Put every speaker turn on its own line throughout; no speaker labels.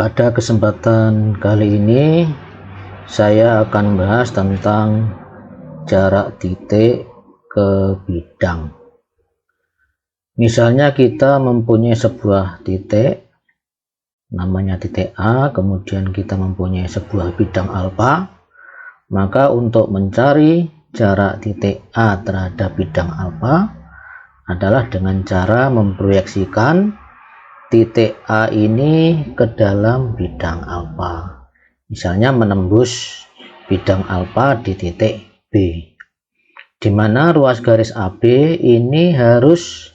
Pada kesempatan kali ini saya akan membahas tentang jarak titik ke bidang. Misalnya kita mempunyai sebuah titik namanya titik A, kemudian kita mempunyai sebuah bidang alfa. Maka untuk mencari jarak titik A terhadap bidang alfa adalah dengan cara memproyeksikan titik A ini ke dalam bidang alfa. Misalnya menembus bidang alfa di titik B, di mana ruas garis AB ini harus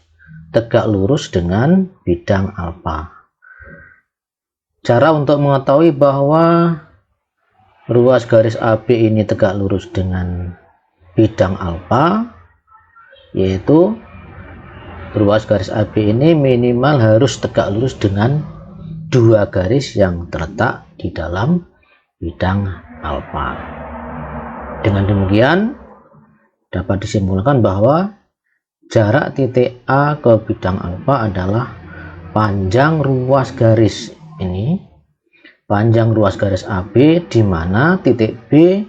tegak lurus dengan bidang alfa. Cara untuk mengetahui bahwa ruas garis AB ini tegak lurus dengan bidang alfa, yaitu ruas garis AB ini minimal harus tegak lurus dengan dua garis yang terletak di dalam bidang alfa. Dengan demikian dapat disimpulkan bahwa jarak titik A ke bidang alfa adalah panjang ruas garis ini, panjang ruas garis AB, di mana titik B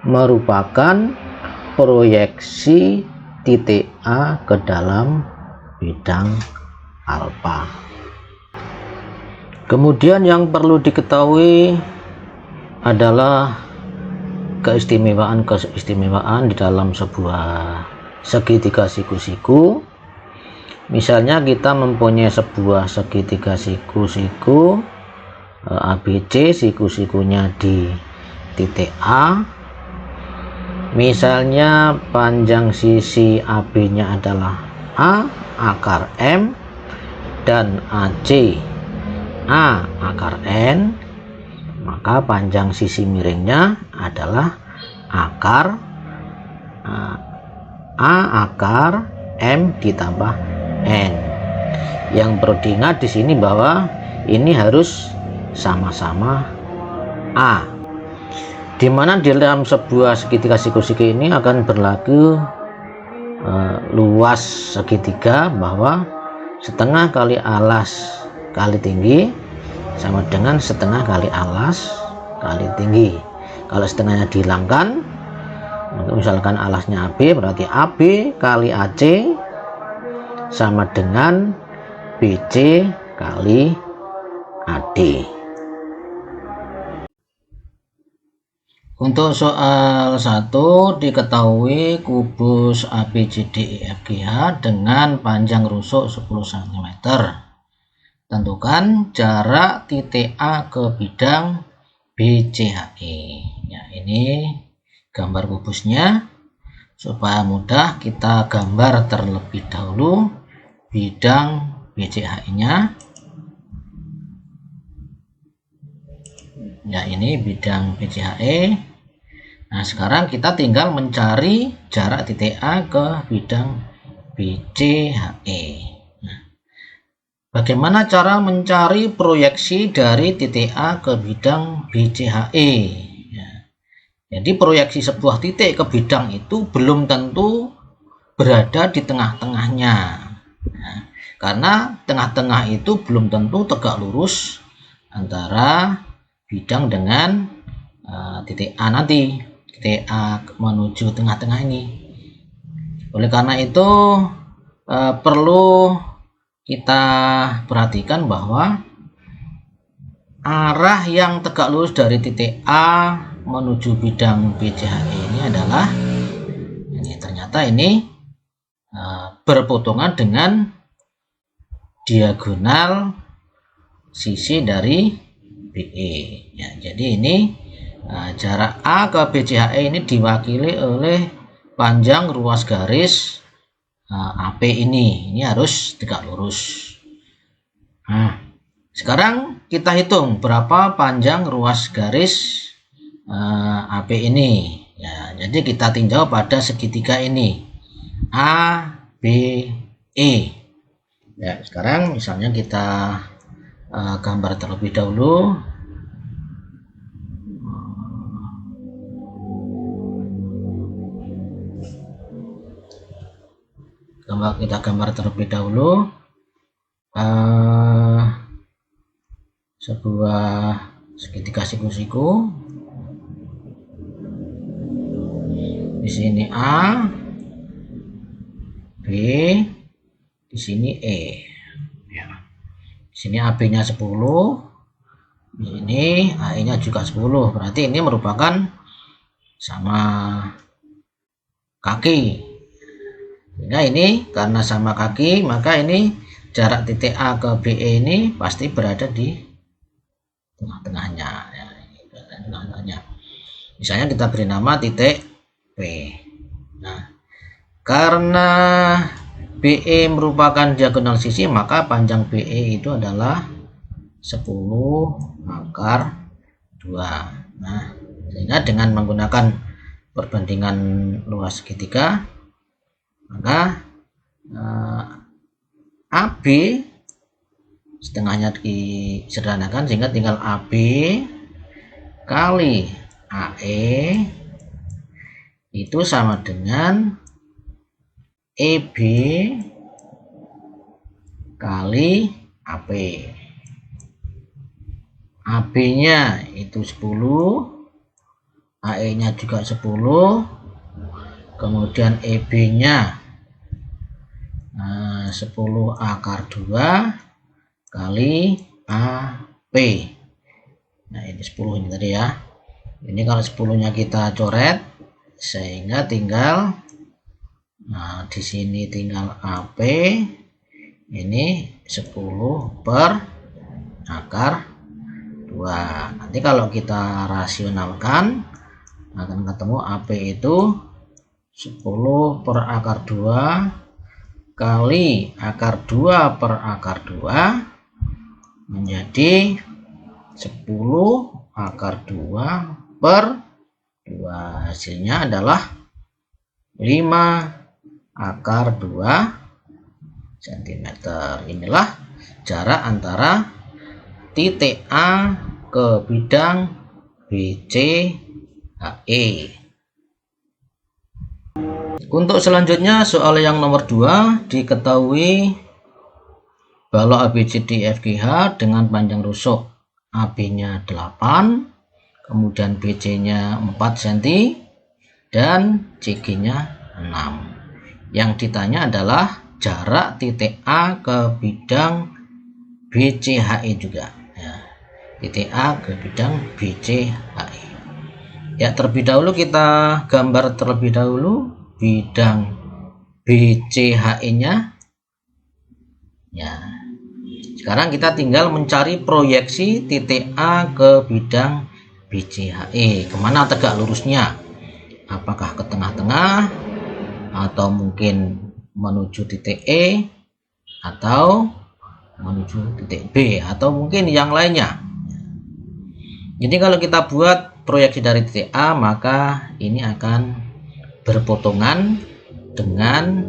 merupakan proyeksi titik A ke dalam bidang alfa. Kemudian yang perlu diketahui adalah keistimewaan di dalam sebuah segitiga siku-siku. Misalnya kita mempunyai sebuah segitiga siku-siku ABC, siku-sikunya di titik A. Misalnya panjang sisi AB-nya adalah A akar M dan AC A akar N, maka panjang sisi miringnya adalah akar A akar M ditambah N. Yang perlu diingat di sini bahwa ini harus sama-sama A, dimana di dalam sebuah segitiga siku-siku ini akan berlaku luas segitiga bahwa setengah kali alas kali tinggi sama dengan setengah kali alas kali tinggi. Kalau setengahnya dihilangkan, misalkan alasnya AB, berarti AB kali AC sama dengan BC kali AD. Untuk soal 1, diketahui kubus ABCDEFGH dengan panjang rusuk 10 cm. Tentukan jarak titik A ke bidang BCHE. Ya, ini gambar kubusnya. Supaya mudah kita gambar terlebih dahulu bidang BCHE-nya. Ya, ini bidang BCHE. Nah, sekarang kita tinggal mencari jarak titik A ke bidang BCHE. Nah, bagaimana cara mencari proyeksi dari titik A ke bidang BCHE? Ya, jadi proyeksi sebuah titik ke bidang itu belum tentu berada di tengah-tengahnya. Nah, karena tengah-tengah itu belum tentu tegak lurus antara bidang dengan titik A nanti. Titik A menuju tengah-tengah ini. Oleh karena itu perlu kita perhatikan bahwa arah yang tegak lurus dari titik A menuju bidang BCHE ini adalah ternyata ini berpotongan dengan diagonal sisi dari BE. Ya, jadi ini jarak A ke BCHE ini diwakili oleh panjang ruas garis AP ini. Ini harus tegak lurus. Nah, sekarang kita hitung berapa panjang ruas garis AP ini. Ya, jadi kita tinjau pada segitiga ini A, B, E. Ya, sekarang misalnya kita gambar terlebih dahulu. Kita gambar terlebih dahulu. sebuah segitiga siku-siku. Di sini A, B, di sini E. Ya. Di sini AB-nya 10, di sini AE-nya juga 10. Berarti ini merupakan sama kaki. Sehingga ini karena sama kaki, maka ini jarak titik A ke BE ini pasti berada di tengah-tengahnya. Ya, tengah-tengahnya. Misalnya kita beri nama titik P. Nah, karena BE merupakan diagonal sisi, maka panjang BE itu adalah 10 akar 2. Nah, sehingga dengan menggunakan perbandingan luas segitiga, maka AB setengahnya disederhanakan sehingga tinggal AB kali AE itu sama dengan EB kali AP. AB nya itu 10, AE nya juga 10, kemudian EB nya 10 akar 2 kali AP. Nah, ini 10 ini tadi ya. Ini kalau 10 nya kita coret, sehingga tinggal di sini tinggal AP ini 10 per akar 2. Nanti kalau kita rasionalkan akan ketemu AP itu 10 per akar 2 kali akar 2 per akar 2 menjadi 10 akar 2 per 2. Hasilnya adalah 5 akar 2 cm. Inilah jarak antara titik A ke bidang BCHE. Untuk selanjutnya soal yang nomor 2, diketahui balok ABCDFGH dengan panjang rusuk AB-nya 8, kemudian BC-nya 4 cm dan CG-nya 6. Yang ditanya adalah jarak titik A ke bidang BCHE juga. Ya, titik A ke bidang BCHE. Ya, terlebih dahulu kita gambar terlebih dahulu bidang BCHE-nya. Ya. Sekarang kita tinggal mencari proyeksi titik A ke bidang BCHE. Kemana tegak lurusnya? Apakah ke tengah-tengah, atau mungkin menuju titik E, atau menuju titik B, atau mungkin yang lainnya. Jadi kalau kita buat proyeksi dari titik A, maka ini akan berpotongan dengan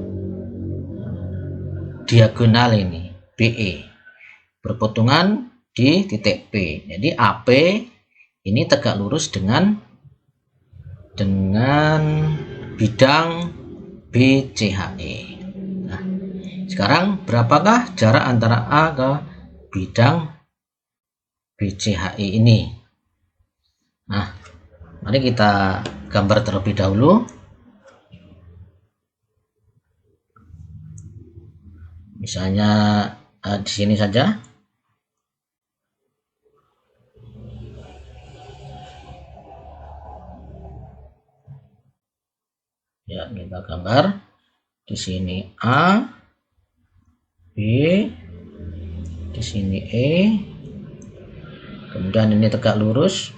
diagonal ini BE, berpotongan di titik P. Jadi AP ini tegak lurus dengan bidang BCHE. Nah, sekarang berapakah jarak antara A ke bidang BCHE ini? Nah, mari kita gambar terlebih dahulu. Misalnya di sini saja. Ya, kita gambar di sini A, B, di sini E, kemudian ini tegak lurus,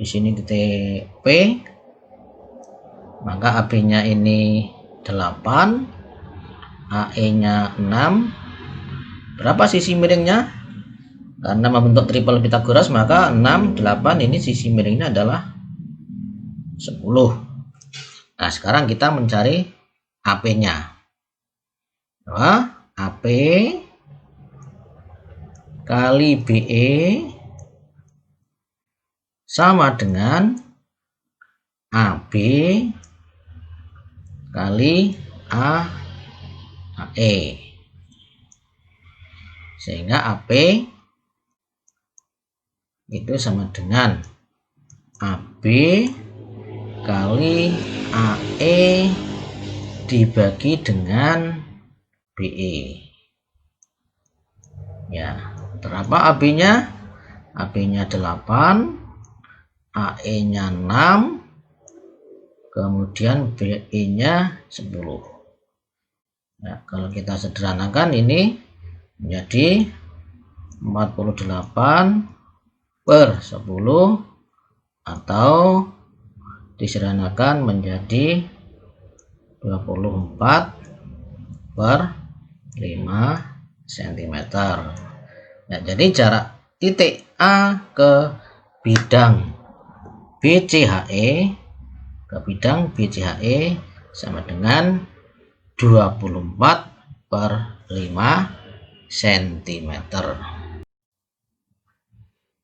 di sini titik P, maka AB-nya ini 8, AE-nya 6. Berapa sisi miringnya? Karena membentuk triple Pythagoras, maka 6, 8 ini sisi miringnya adalah 10. Nah, sekarang kita mencari AP-nya. AP kali BE sama dengan AB kali AE. sehingga AP itu sama dengan AB kali AE dibagi dengan BE. Ya, berapa AB-nya? AB-nya 8, AE-nya 6, kemudian BE-nya 10. Nah, kalau kita sederhanakan ini menjadi 48/10 atau disederhanakan menjadi 24/5 cm. Nah, jadi jarak titik A ke bidang BCHE sama dengan 24/5 cm.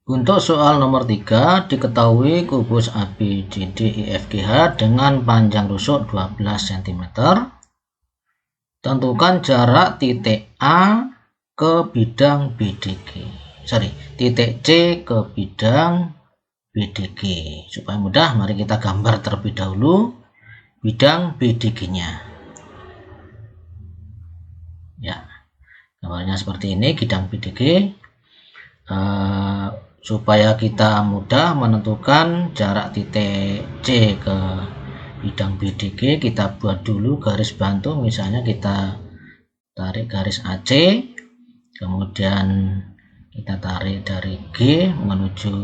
Untuk soal nomor 3, diketahui kubus ABCDEFGH dengan panjang rusuk 12 cm. Tentukan jarak titik A ke bidang BDG. Titik C ke bidang BDG. Supaya mudah, mari kita gambar terlebih dahulu bidang BDG-nya. Ya, gambarnya seperti ini, bidang BDG. Supaya kita mudah menentukan jarak titik C ke bidang BDG, kita buat dulu garis bantu. Misalnya kita tarik garis AC, kemudian kita tarik dari G menuju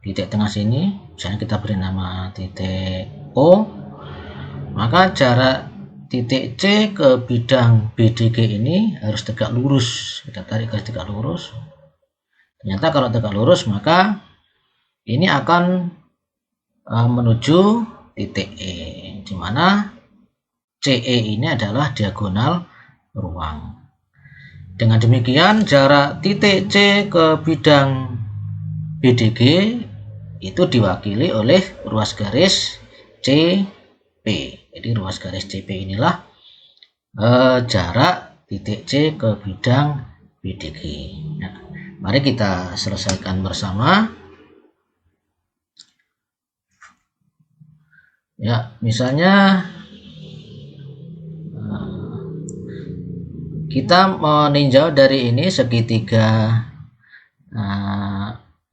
titik tengah sini, misalnya kita beri nama titik O. Maka jarak titik C ke bidang BDG ini harus tegak lurus. Kita tarik garis tegak lurus. Ternyata kalau tegak lurus, maka ini akan menuju titik E, di mana CE ini adalah diagonal ruang. Dengan demikian, jarak titik C ke bidang BDG itu diwakili oleh ruas garis CP. Jadi ruas garis CP inilah jarak titik C ke bidang BDG. Nah, mari kita selesaikan bersama. Ya, misalnya kita meninjau dari ini segitiga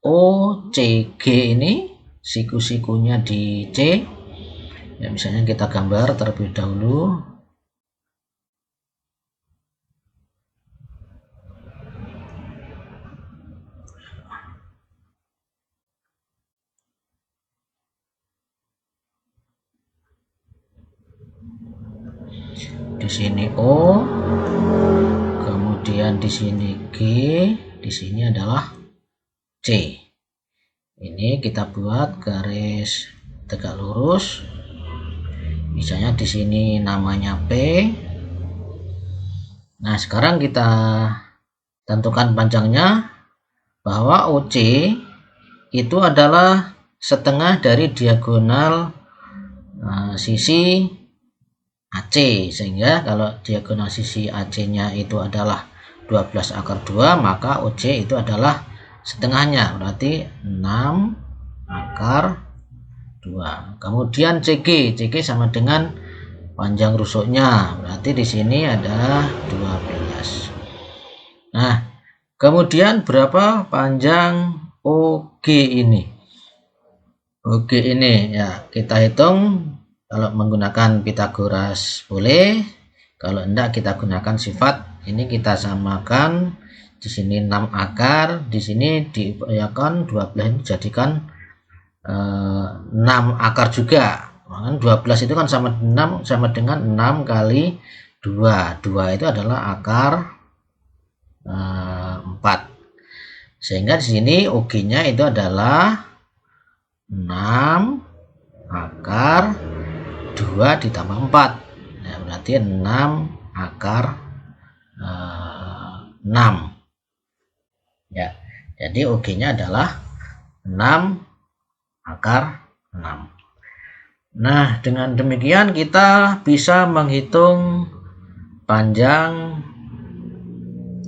OCG ini, siku-sikunya di C. Ya, misalnya kita gambar terlebih dahulu. Di sini O, kemudian di sini G, di sini adalah C. Ini kita buat garis tegak lurus. Misalnya di sini namanya P. Nah, sekarang kita tentukan panjangnya, bahwa OC itu adalah setengah dari diagonal sisi AC, sehingga kalau diagonal sisi AC-nya itu adalah 12/2, maka OC itu adalah setengahnya, berarti 6/2. Kemudian CG sama dengan panjang rusuknya, berarti di sini ada 12. Nah, kemudian berapa panjang OG ini? OG ini ya kita hitung. Kalau menggunakan Pythagoras boleh, kalau enggak kita gunakan sifat. Ini kita samakan, di sini 6 akar, di sini diupayakan 12 ini jadikan 6 akar juga. Maka 12 itu kan sama dengan 6 kali 2. 2 itu adalah akar 4. Sehingga di sini OG-nya itu adalah 6 akar 2 ditambah 4. Nah, berarti 6 akar 6. Ya, jadi OG-nya adalah 6 akar 6. Nah, dengan demikian kita bisa menghitung panjang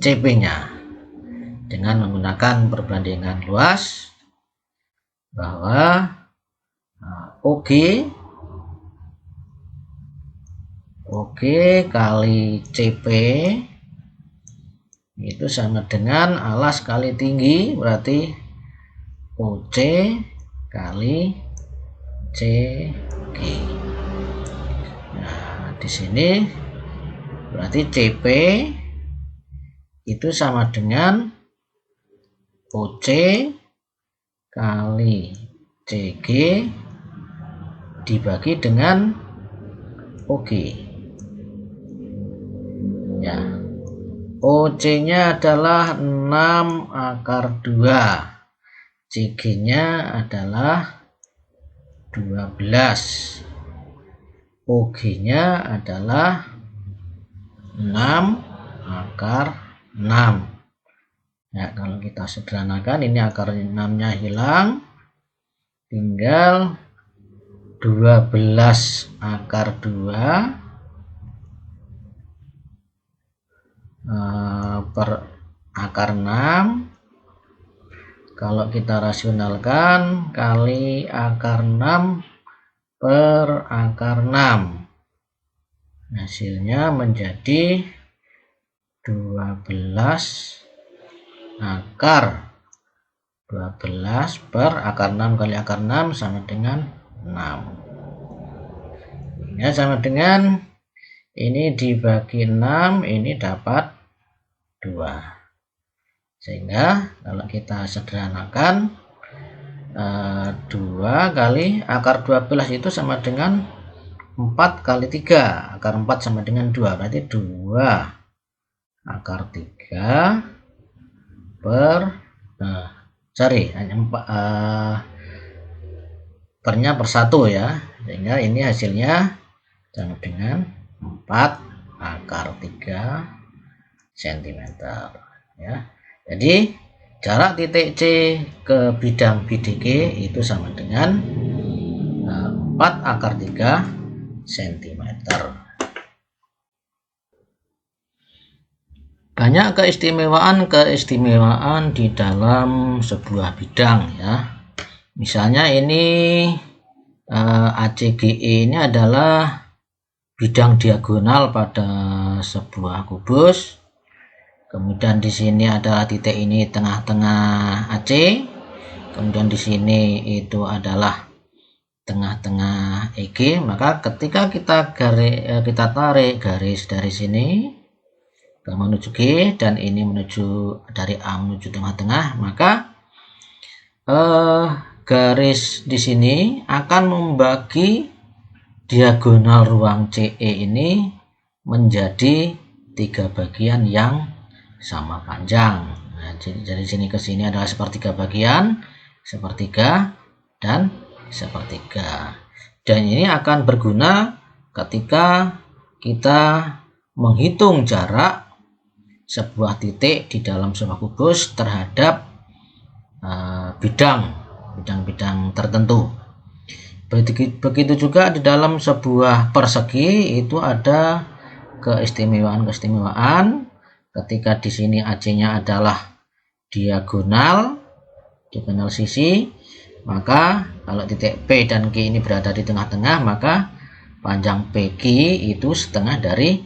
CP-nya. dengan menggunakan perbandingan luas bahwa OG kali CP itu sama dengan alas kali tinggi, berarti OC kali CG. Nah, di sini berarti CP itu sama dengan OC kali CG dibagi dengan OG. Ya, OC-nya adalah 6 akar 2, CG-nya adalah 12, OG-nya adalah 6 akar 6. Ya, kalau kita sederhanakan, ini akar 6-nya hilang, tinggal 12 akar 2 per akar 6. Kalau kita rasionalkan, kali akar 6 per akar 6, hasilnya menjadi 12 akar 12 per akar 6 kali akar 6 sama dengan 6. Ini sama dengan ini dibagi 6, ini dapat 2. Sehingga kalau kita sederhanakan, 2 kali akar 12 itu sama dengan 4 kali 3. Akar 4 sama dengan 2, berarti 2 akar 3 per hanya 4, pernya per 1 ya, sehingga ini hasilnya sama dengan 4 akar 3 cm ya. Jadi jarak titik C ke bidang BDG itu sama dengan 4 akar 3 cm. Banyak keistimewaan di dalam sebuah bidang ya. Misalnya ini ACGE ini adalah bidang diagonal pada sebuah kubus. Kemudian di sini adalah titik ini tengah-tengah AC. Kemudian di sini itu adalah tengah-tengah EG. Maka ketika kita tarik garis dari sini menuju G dan ini menuju dari A menuju tengah-tengah, maka garis di sini akan membagi diagonal ruang CE ini menjadi 3 bagian yang sama panjang. Nah, jadi dari sini ke sini adalah sepertiga bagian, sepertiga, dan sepertiga. Dan ini akan berguna ketika kita menghitung jarak sebuah titik di dalam sebuah kubus terhadap bidang-bidang tertentu. Begitu juga di dalam sebuah persegi itu ada keistimewaan ketika di sini AC-nya adalah diagonal sisi, maka kalau titik P dan Q ini berada di tengah-tengah, maka panjang PQ itu setengah dari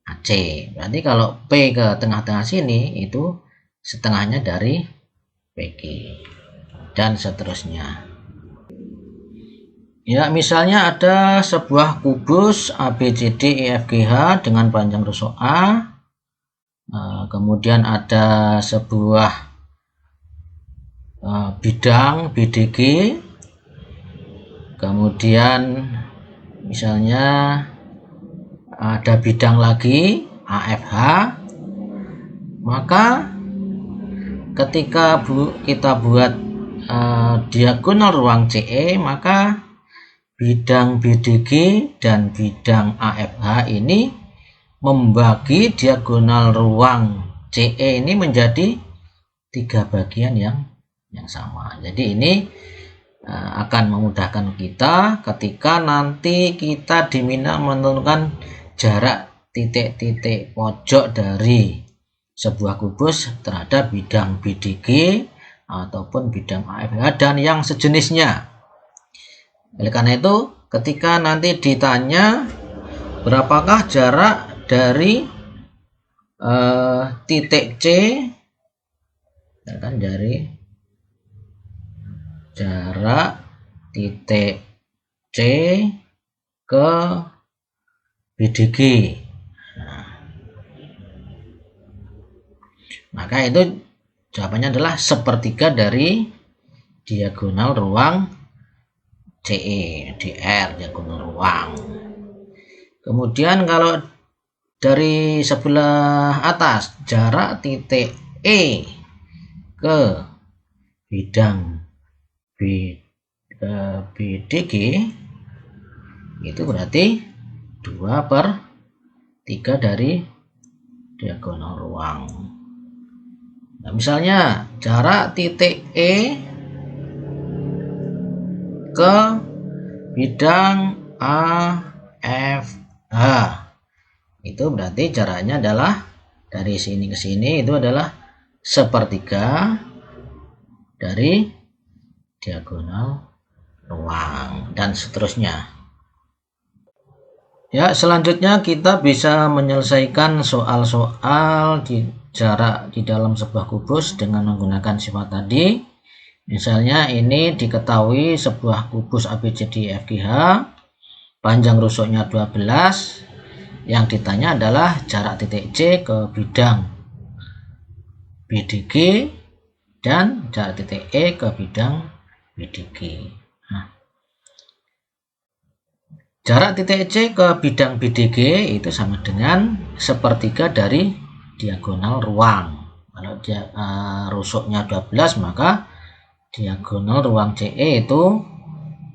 AC. Berarti kalau P ke tengah-tengah sini itu setengahnya dari PQ dan seterusnya. Ya, misalnya ada sebuah kubus ABCDEFGH dengan panjang rusuk A. Kemudian ada sebuah bidang BDG. Kemudian misalnya ada bidang lagi AFH. Maka ketika kita buat diagonal ruang CE, maka bidang BDG dan bidang AFH ini membagi diagonal ruang CE ini menjadi 3 bagian yang sama. Jadi ini akan memudahkan kita ketika nanti kita diminta menentukan jarak titik-titik pojok dari sebuah kubus terhadap bidang BDG ataupun bidang AFH dan yang sejenisnya. Oleh karena itu, ketika nanti ditanya berapakah jarak dari titik C, kan dari jarak titik C ke BDG. Maka itu jawabannya adalah sepertiga dari diagonal ruang CE, DR, diagonal ruang. Kemudian kalau dari sebelah atas, jarak titik E ke bidang BDG itu berarti 2/3 dari diagonal ruang. Nah, misalnya jarak titik E ke bidang AFH itu berarti jaraknya adalah dari sini ke sini itu adalah sepertiga dari diagonal ruang dan seterusnya. Ya, selanjutnya kita bisa menyelesaikan soal-soal di jarak di dalam sebuah kubus dengan menggunakan sifat tadi. Misalnya ini diketahui sebuah kubus ABCDEFGH, panjang rusuknya 12, yang ditanya adalah jarak titik C ke bidang BDG dan jarak titik E ke bidang BDG. Nah, jarak titik C ke bidang BDG itu sama dengan sepertiga dari diagonal ruang. Kalau rusuknya 12, maka diagonal ruang CE itu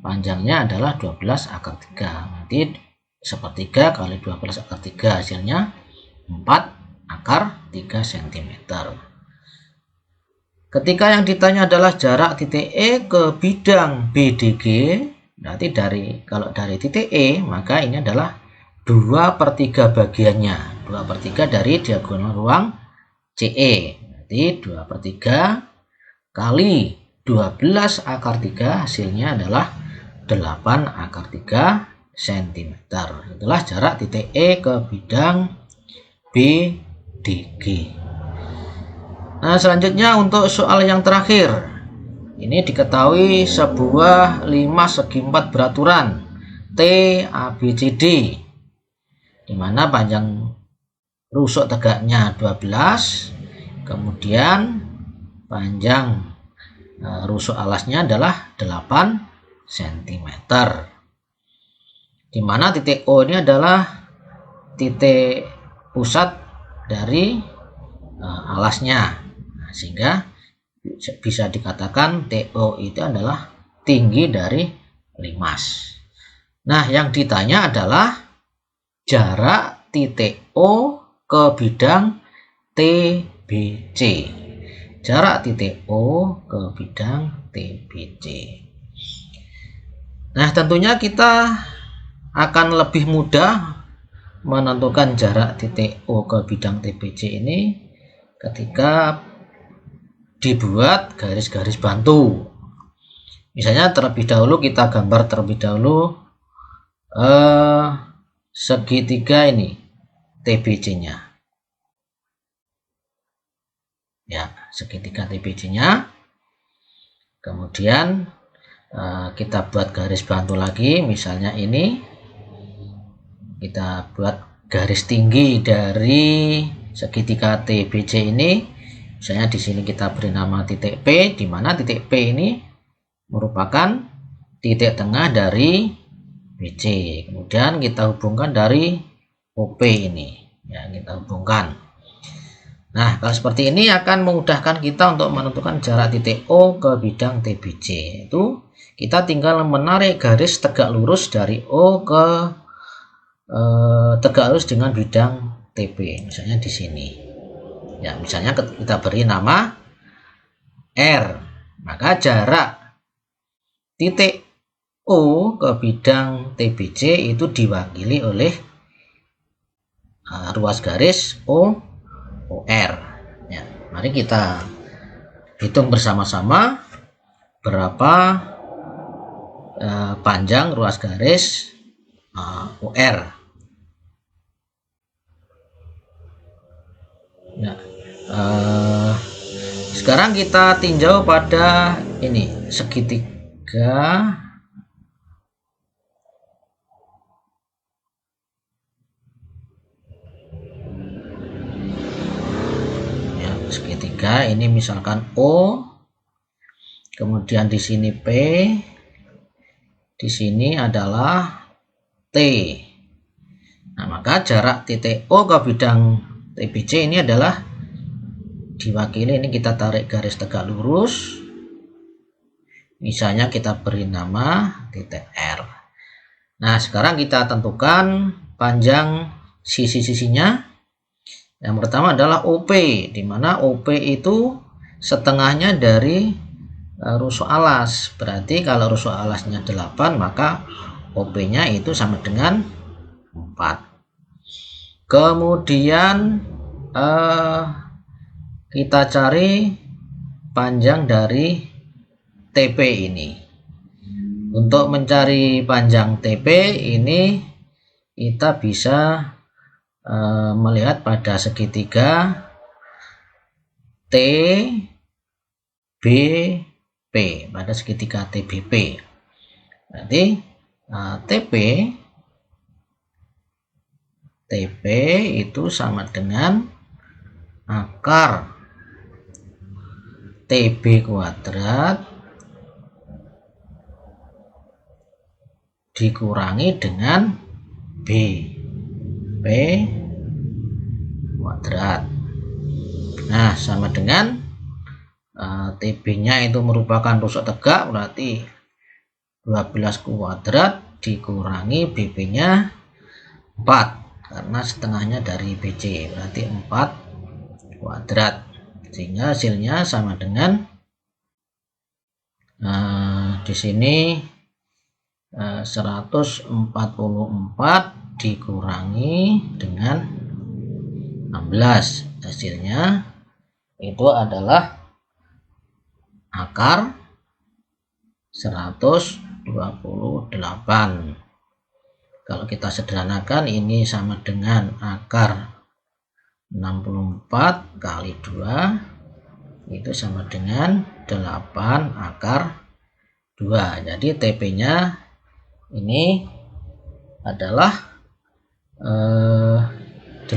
panjangnya adalah 12/3. Nanti sepertiga kali 12/3 hasilnya 4/3 cm. Ketika yang ditanya adalah jarak titik E ke bidang BDG, berarti kalau dari titik E maka ini /3 bagiannya, 2/3 dari diagonal ruang CE, berarti 2/3 kali 12/3 hasilnya adalah 8/3 cm. Itulah jarak titik E ke bidang BDG. Nah, selanjutnya untuk soal yang terakhir. Ini diketahui sebuah 5 segi 4 beraturan T ABCD, di mana panjang rusuk tegaknya 12, kemudian panjang rusuk alasnya adalah 8 cm. Di mana titik O ini adalah titik pusat dari alasnya. Nah, sehingga bisa dikatakan TO itu adalah tinggi dari limas. Nah, yang ditanya adalah jarak titik O ke bidang TBC. Jarak titik O ke bidang TBC. Nah, tentunya kita akan lebih mudah menentukan jarak titik O ke bidang TBC ini ketika dibuat garis-garis bantu. Misalnya terlebih dahulu kita gambar terlebih dahulu segitiga ini TBC-nya. Ya, segitiga TBC-nya. Kemudian kita buat garis bantu lagi, misalnya ini kita buat garis tinggi dari segitiga TBC ini. Misalnya di sini kita beri nama titik P, di mana titik P ini merupakan titik tengah dari BC. Kemudian kita hubungkan dari OP ini, ya, kita hubungkan. Nah, kalau seperti ini akan memudahkan kita untuk menentukan jarak titik O ke bidang TBC. Itu kita tinggal menarik garis tegak lurus dari O ke tegak lurus dengan bidang TP, misalnya di sini. Ya, misalnya kita beri nama R, maka jarak titik O ke bidang TBC itu diwakili oleh ruas garis OR. Mari kita hitung bersama-sama berapa panjang ruas garis UR. Nah, sekarang kita tinjau pada ini segitiga ya, segitiga ini misalkan O, kemudian di sini P, di sini adalah T. Nah, maka jarak titik O ke bidang TBC ini adalah diwakili, ini kita tarik garis tegak lurus, misalnya kita beri nama titik R. Nah, sekarang kita tentukan panjang sisi-sisinya. Yang pertama adalah OP, di mana OP itu setengahnya dari rusuk alas. Berarti kalau rusuk alasnya 8, maka OP-nya itu sama dengan 4. Kemudian kita cari panjang dari TP ini. Untuk mencari panjang TP ini kita bisa melihat pada segitiga TBP, pada segitiga TBP. Berarti TP itu sama dengan akar TB kuadrat dikurangi dengan B kuadrat. Nah, sama dengan TB-nya itu merupakan rusuk tegak, berarti 12 kuadrat dikurangi BB-nya 4, karena setengahnya dari BC, berarti 4 kuadrat, sehingga hasilnya sama dengan di sini 144 dikurangi dengan 16, hasilnya itu adalah akar 128. Kalau kita sederhanakan, ini sama dengan akar 64 kali 2, itu sama dengan 8 akar 2. Jadi TP-nya ini adalah 8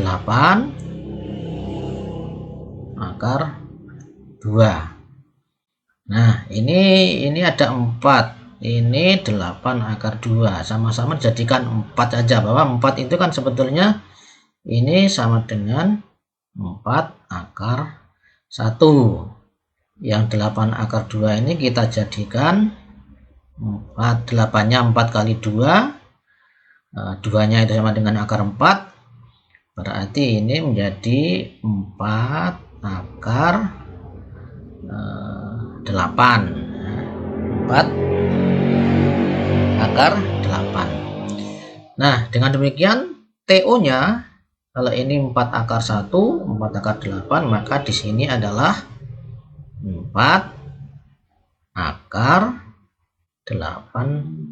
akar 2. Nah, ini ada 4. Ini 8 akar 2, sama-sama jadikan 4 saja, bahwa 4 itu kan sebetulnya ini sama dengan 4 akar 1. Yang 8 akar 2 ini kita jadikan 4, 8-nya 4 kali 2, 2-nya itu sama dengan akar 4, berarti ini menjadi 4 akar 8. 4 akar 8. Nah, dengan demikian TO-nya, kalau ini 4 akar 1, 4 akar 8, maka di sini adalah 4 akar 8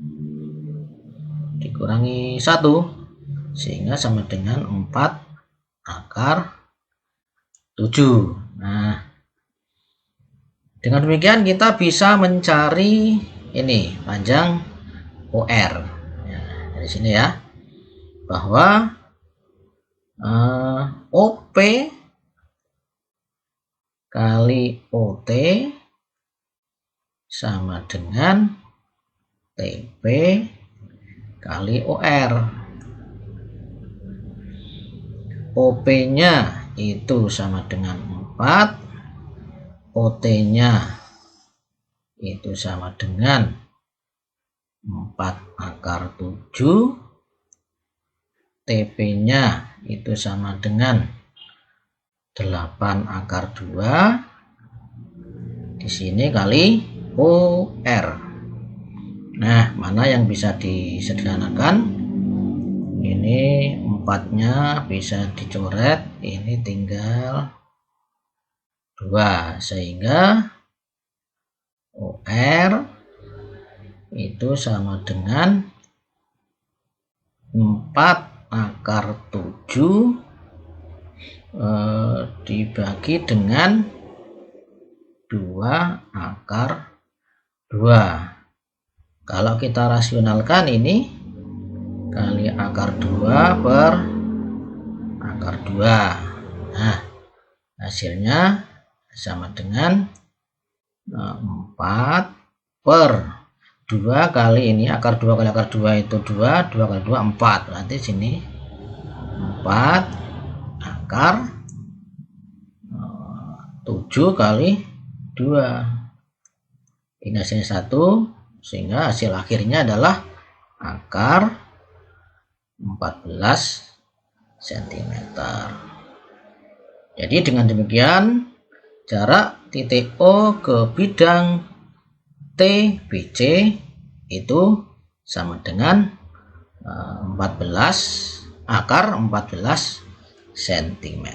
dikurangi 1, sehingga sama dengan 4 akar 7. Nah, dengan demikian kita bisa mencari ini panjang OR. Ya, dari sini ya, bahwa OP kali OT sama dengan TP kali OR. OP-nya itu sama dengan 4, OT-nya itu sama dengan 4 akar 7, TP-nya itu sama dengan 8 akar 2, di sini kali OR. Nah, mana yang bisa disederhanakan? Ini 4-nya bisa dicoret, ini tinggal 2, sehingga OR itu sama dengan 4 akar 7 dibagi dengan 2 akar 2. Kalau kita rasionalkan ini kali akar 2 per akar 2. Nah, hasilnya sama dengan 4 per 2 kali ini, akar 2 kali akar 2 itu 2, 2 kali 2 4. Berarti sini 4 akar 7 kali 2. Ini hasilnya 1, sehingga hasil akhirnya adalah akar 14 cm. Jadi dengan demikian jarak titik O ke bidang TBC itu sama dengan 14 akar 14 cm.